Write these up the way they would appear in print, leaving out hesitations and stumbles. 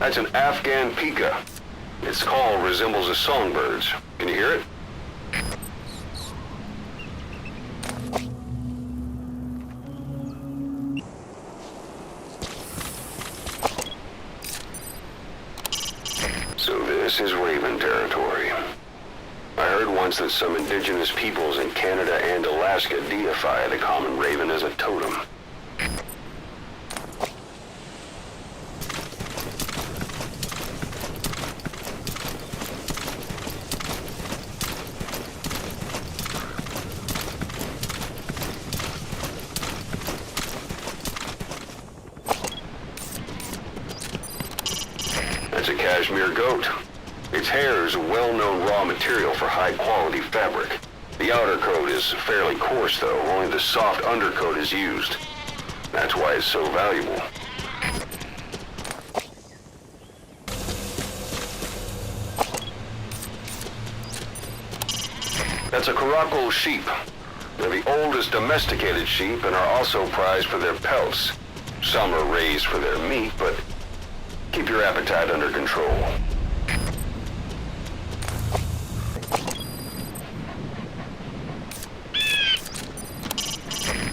That's an Afghan pika. Its call resembles a songbird's. Can you hear it? So this is Raven territory. I heard once that some indigenous peoples in Canada and Alaska deify the common raven as a totem. That's a cashmere goat. Its hair is a well-known raw material for high-quality fabric. The outer coat is fairly coarse, though. Only the soft undercoat is used. That's why it's so valuable. That's a caracal sheep. They're the oldest domesticated sheep and are also prized for their pelts. Some are raised for their meat, but keep your appetite under control.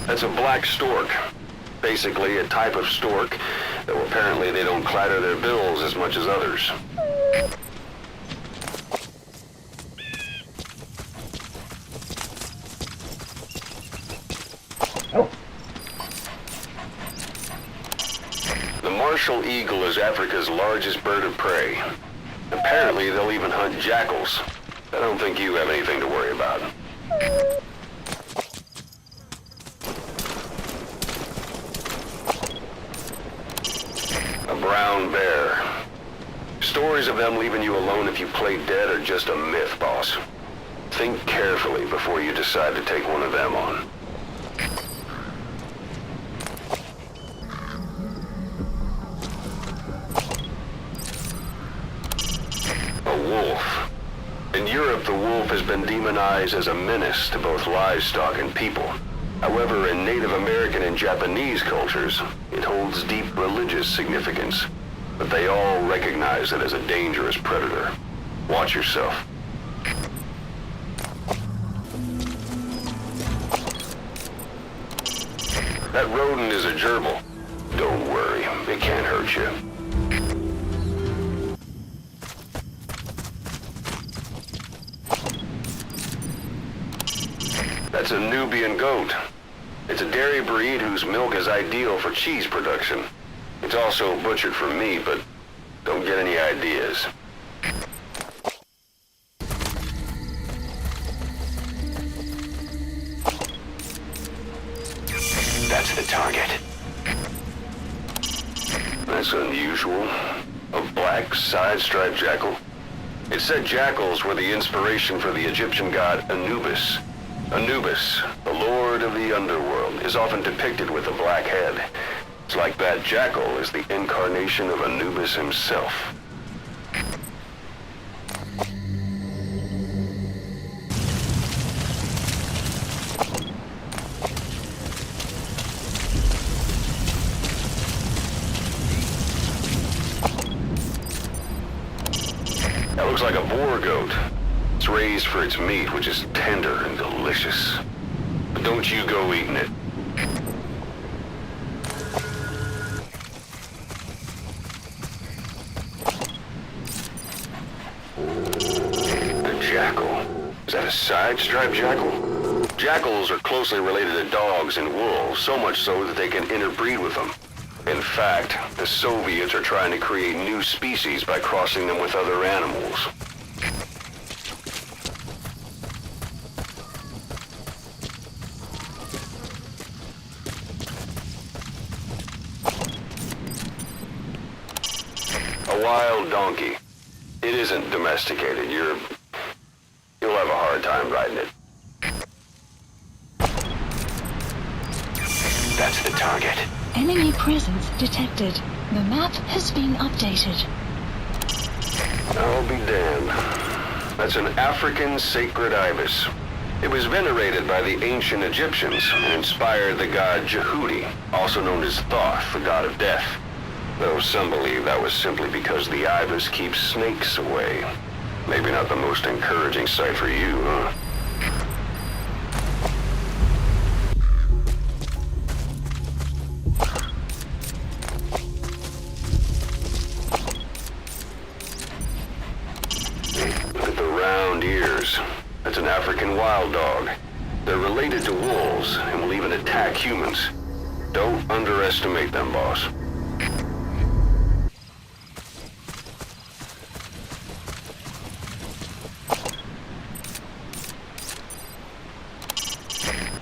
That's a black stork. Basically a type of stork, though apparently they don't clatter their bills as much as others. The martial eagle is Africa's largest bird of prey. Apparently they'll even hunt jackals. I don't think you have anything to worry about. A brown bear. Stories of them leaving you alone if you play dead are just a myth, boss. Think carefully before you decide to take one of them on. A wolf. In Europe, the wolf has been demonized as a menace to both livestock and people. However, in Native American and Japanese cultures, it holds deep religious significance. But they all recognize it as a dangerous predator. Watch yourself. That rodent is a gerbil. Don't worry, it can't hurt you. That's a Nubian goat. It's a dairy breed whose milk is ideal for cheese production. It's also butchered for meat, but don't get any ideas. That's the target. That's unusual. A black side-striped jackal. It said jackals were the inspiration for the Egyptian god Anubis. Anubis, the lord of the underworld, is often depicted with a black head. It's like that jackal is the incarnation of Anubis himself. That looks like a boar goat. It's raised for its meat, which is tender and delicious. But don't you go eating it. A jackal. Is that a side-striped jackal? Jackals are closely related to dogs and wolves, so much so that they can interbreed with them. In fact, the Soviets are trying to create new species by crossing them with other animals. A wild donkey. It isn't domesticated. You'll have a hard time riding it. That's the target. Enemy presence detected. The map has been updated. I'll be damned. That's an African sacred ibis. It was venerated by the ancient Egyptians and inspired the god Jehudi, also known as Thoth, the god of death. Though some believe that was simply because the ibis keeps snakes away. Maybe not the most encouraging sight for you, huh? Look at the round ears. That's an African wild dog. They're related to wolves and will even attack humans. Don't underestimate them, boss.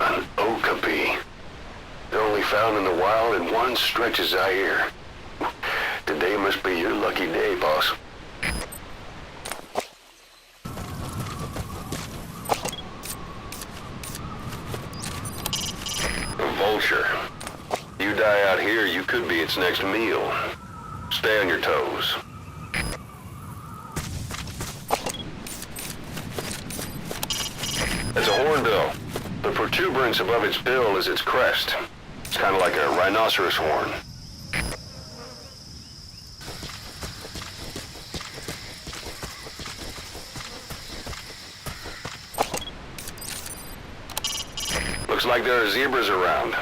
An okapi. They're only found in the wild in one stretch of Zaire. Today must be your lucky day, boss. A vulture. You die out here, you could be its next meal. Stay on your toes. It's a hornbill. The protuberance above its bill is its crest. It's kind of like a rhinoceros horn. Looks like there are zebras around.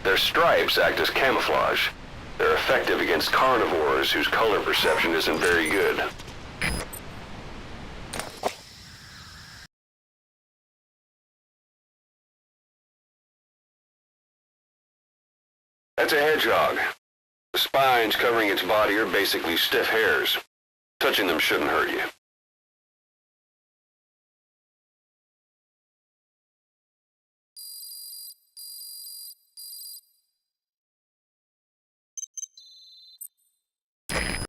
Their stripes act as camouflage. They're effective against carnivores whose color perception isn't very good. That's a hedgehog. The spines covering its body are basically stiff hairs. Touching them shouldn't hurt you.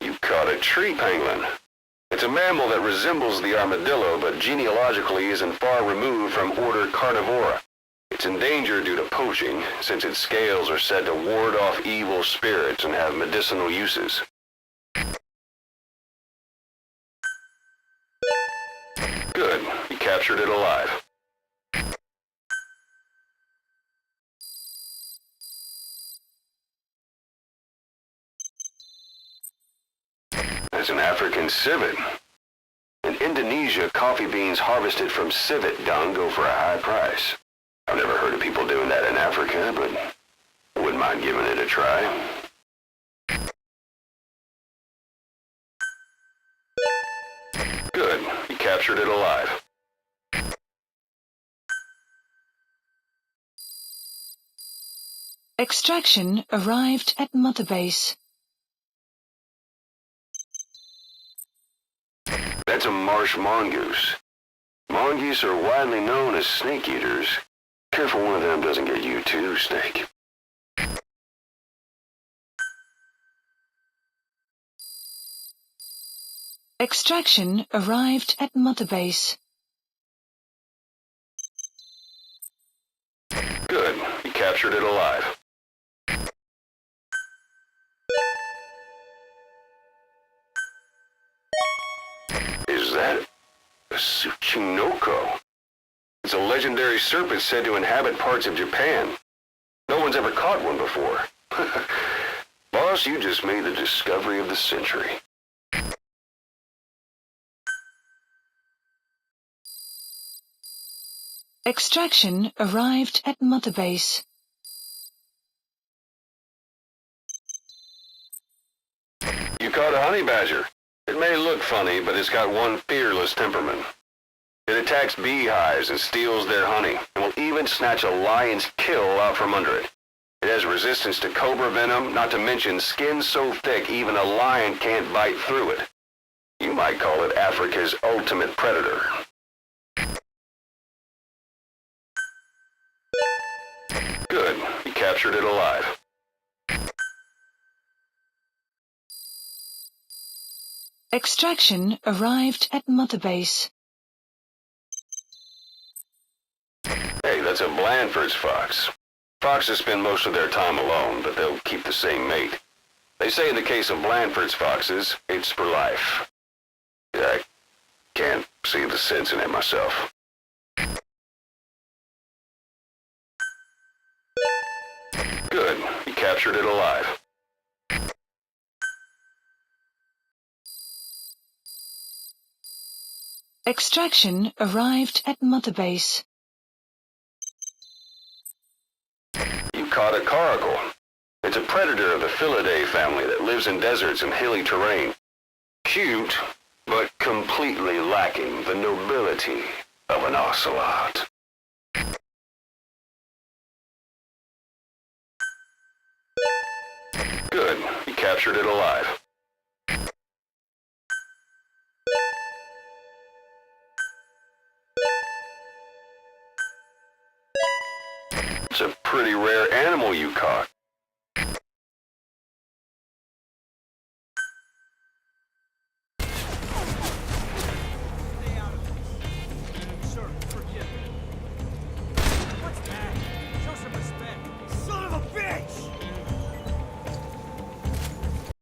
You caught a tree pangolin. It's a mammal that resembles the armadillo, but genealogically isn't far removed from order Carnivora. It's endangered due to poaching, since its scales are said to ward off evil spirits and have medicinal uses. Good. You captured it alive. There's an African civet. In Indonesia, coffee beans harvested from civet dung go for a high price. I've never heard of people doing that in Africa, but wouldn't mind giving it a try. Good. You captured it alive. Extraction arrived at Mother Base. That's a marsh mongoose. Mongoose are widely known as snake eaters. Careful one of them doesn't get you too, Snake. Extraction arrived at Mother Base. Good. You captured it alive. Is that a Tsuchinoko? It's a legendary serpent said to inhabit parts of Japan. No one's ever caught one before. Boss, you just made the discovery of the century. Extraction arrived at Mother Base. You caught a honey badger. It may look funny, but it's got one fearless temperament. It attacks beehives and steals their honey, and will even snatch a lion's kill out from under it. It has resistance to cobra venom, not to mention skin so thick even a lion can't bite through it. You might call it Africa's ultimate predator. Good. You captured it alive. Extraction arrived at Mother Base. Hey, that's a Blandford's fox. Foxes spend most of their time alone, but they'll keep the same mate. They say in the case of Blandford's foxes, it's for life. I can't see the sense in it myself. Good. You captured it alive. Extraction arrived at Mother Base. You caught a coracle. It's a predator of the Felidae family that lives in deserts and hilly terrain. Cute, but completely lacking the nobility of an ocelot. Good. You captured it alive. It's a pretty rare animal you caught.